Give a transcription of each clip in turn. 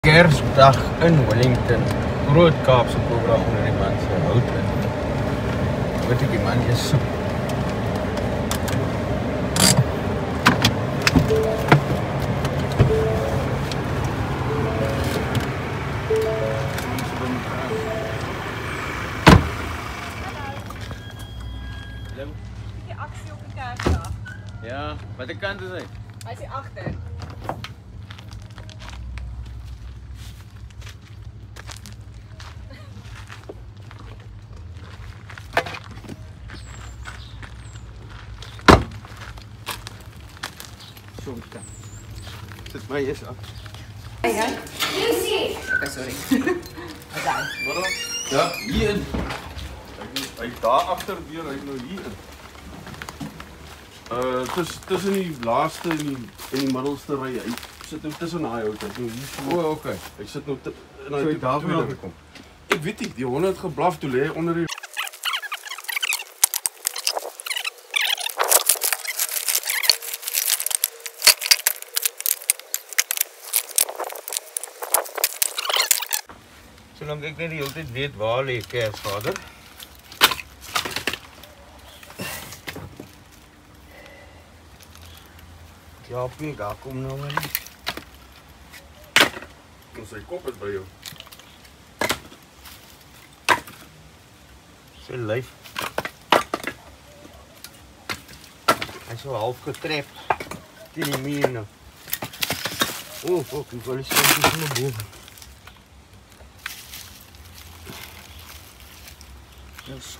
Kersdag in Wellington, groot Kaapse cobra onder die man se hout in. Weet ek die man is soep. Hallo. Die aksie op die Kersdag. Ja, watter kant is hy? Hy is hier agter. So kan. Sit my eens af. Hey, hè? Lucy! Okay, sorry. Wat dan? Waarom? Ja, hierin. Hy daar agter deur, hy nou hierin. Tussen die laaste en die middelste ry. Hy sit nou tussen daai hout. Hy nou hier so. O, okay. Hy sit nou in daai daar vandaan gekom. Ek weet nie, die honde het geblaf toe lê onder die Solank ek net die hele tyd weet waar lê Kersvader. Ja, pie, daar kom nou wel. Kom sy kop is by jou. Sy lyf. Hy is so half getrap teen die muur nou. O, fuck, ek wil eens so na boven. Yes.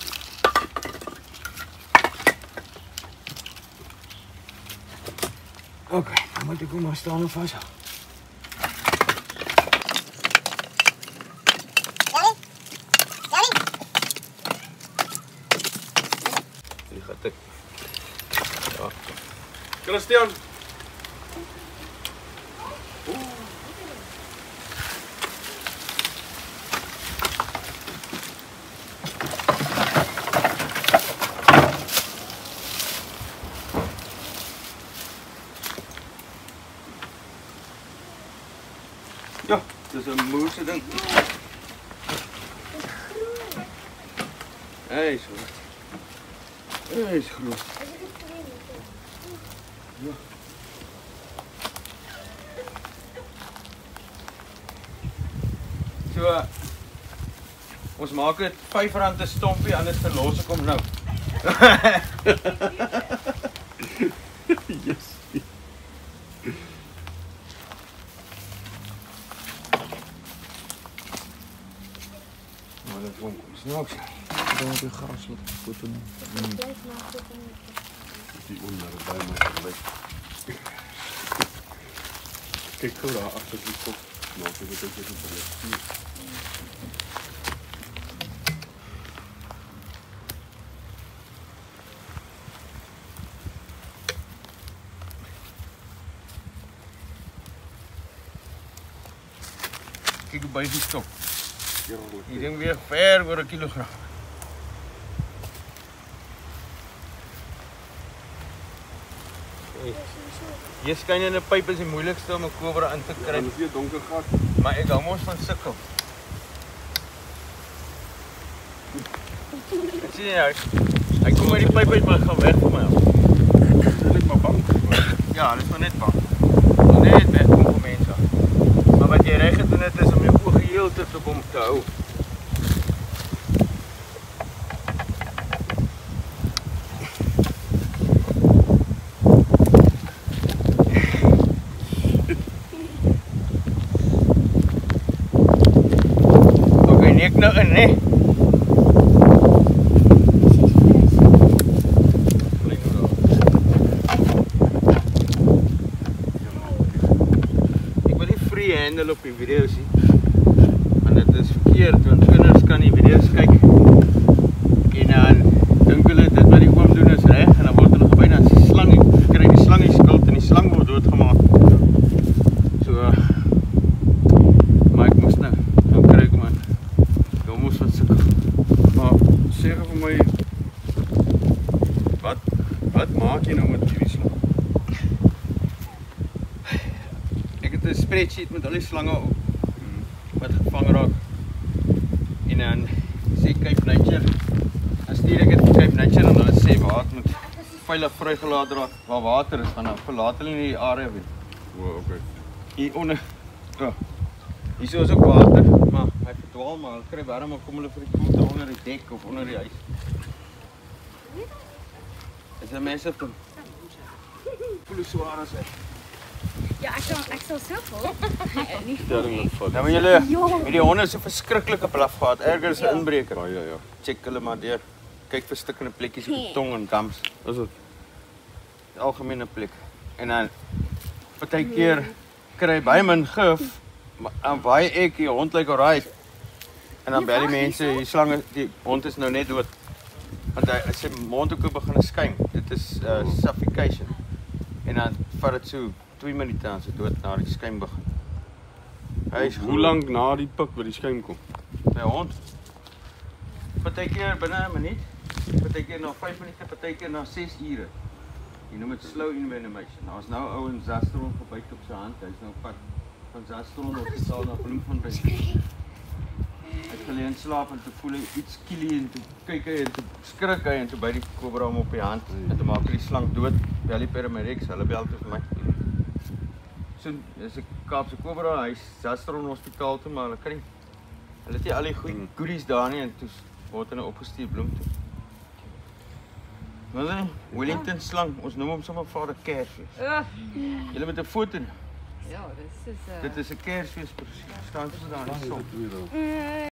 Oké, dan moet ik ook maar staan en vast. Die gaat ik. Ja. Christian. Ja, dat is een moerse ding. Hij is groot. Hij is groot. Ja. So, ons maak het R5 'n stompie, anders verlos ek hom nou. Yes. Maar dat komt snaaks. Dan heb je gras wat goed doen. Die onder bij me gelijk. Kijk goed daar achter die kop. Nou, ik weet dat je het beleeft. Kijk hoe bij die stok. Die ding weegt ver oor 'n kilogram. Hier skyn in 'n pyp is die moeilikste om 'n kobra in te kry. Dit is 'n donker gat. Maar ek hou mos van sukkel. Ek sien jy, hy kom uit die pyp uit, maar gaan weg van my af. Dis net maar bang. Ja, dis maar net bang. Net weg kom vir mense. Maar wat jy reg gedoen het is om jou oë heeltyd op hom te hou. Oké, nek nou in, hè? Ek wil nie freehandle op die video sien. Want dit is verkeerd, want kinders kan die video's kyk en dan dink hulle dit wat die oom doen is reg en dan word hulle geby dan die slang kry die slang die skuld en die slang word doodgemaak. So maar ek moes nou dan kry ek man. Ek moes wat sukkel. Maar sê vir my wat maak jy nou met hierdie slang? Ek het 'n spreadsheet met al die slange op. wat gevang raak. En dan sê Cape Nature, dan stuur ek dit vir Cape Nature en hulle sê waar het moet veilig vrygelaat raak waar water is, dan verlaat hulle nie die area weer. O, okay. Hier onder, ja, hier is ook water, maar hy verdwaal maar, hulle kry warm, maar kom hulle vir die koelte onder die dek of onder die huis. Is een mense van, voel hoe zwaar is hy. Ja, ek sal so vol. Nie Stelling nog vat. Nou maar julle, met die honde so verskriklike blaf gehad, erger is 'n inbreker. Ja. Check hulle maar deur. Kyk vir stukkende plekkies op die tong en gums. Is dit? Die algemene plek. En dan partykeer kry hy baie min gif, maar dan waai ek die hond lyk alright. En dan bel die mense, die slange, die hond is nou net dood. Want hy sy mond ook begin skuim. Dit is suffocation. En dan vat dit so 2 minute aan sy dood na die skuim begin. Hy is Hoe lank na die pik wat die skuim kom? my hond? Partykeer binne 'n minuut, partykeer na 5 minute, partykeer na 6 ure. Jy noem dit slow envenomation. Daar's nou ou in Zastron gebyt op sy hand. Hy's nou op pad van Zastron hospitaal na Bloemfontein. Hy het gelê in slaap en toe voel hy iets skielie en toe kyk hy en toe skrik hy en toe byt die kobra hom op die hand en toe maak hy die slang dood. Bel die paramedics, hulle bel toe vir my. So dis 'n Kaapse kobra, hy's Zastron hospitaal toe, maar hulle kry hulle het nie al die goeie goodies daar nie en toe word hy nou opgestuur Bloem toe. Maar Wellington slang, ons noem hom sommer Vader Kersfees. Julle met 'n foto. Ja, dis is Dit is 'n Kersfees presies. Staan tussen daar in die son.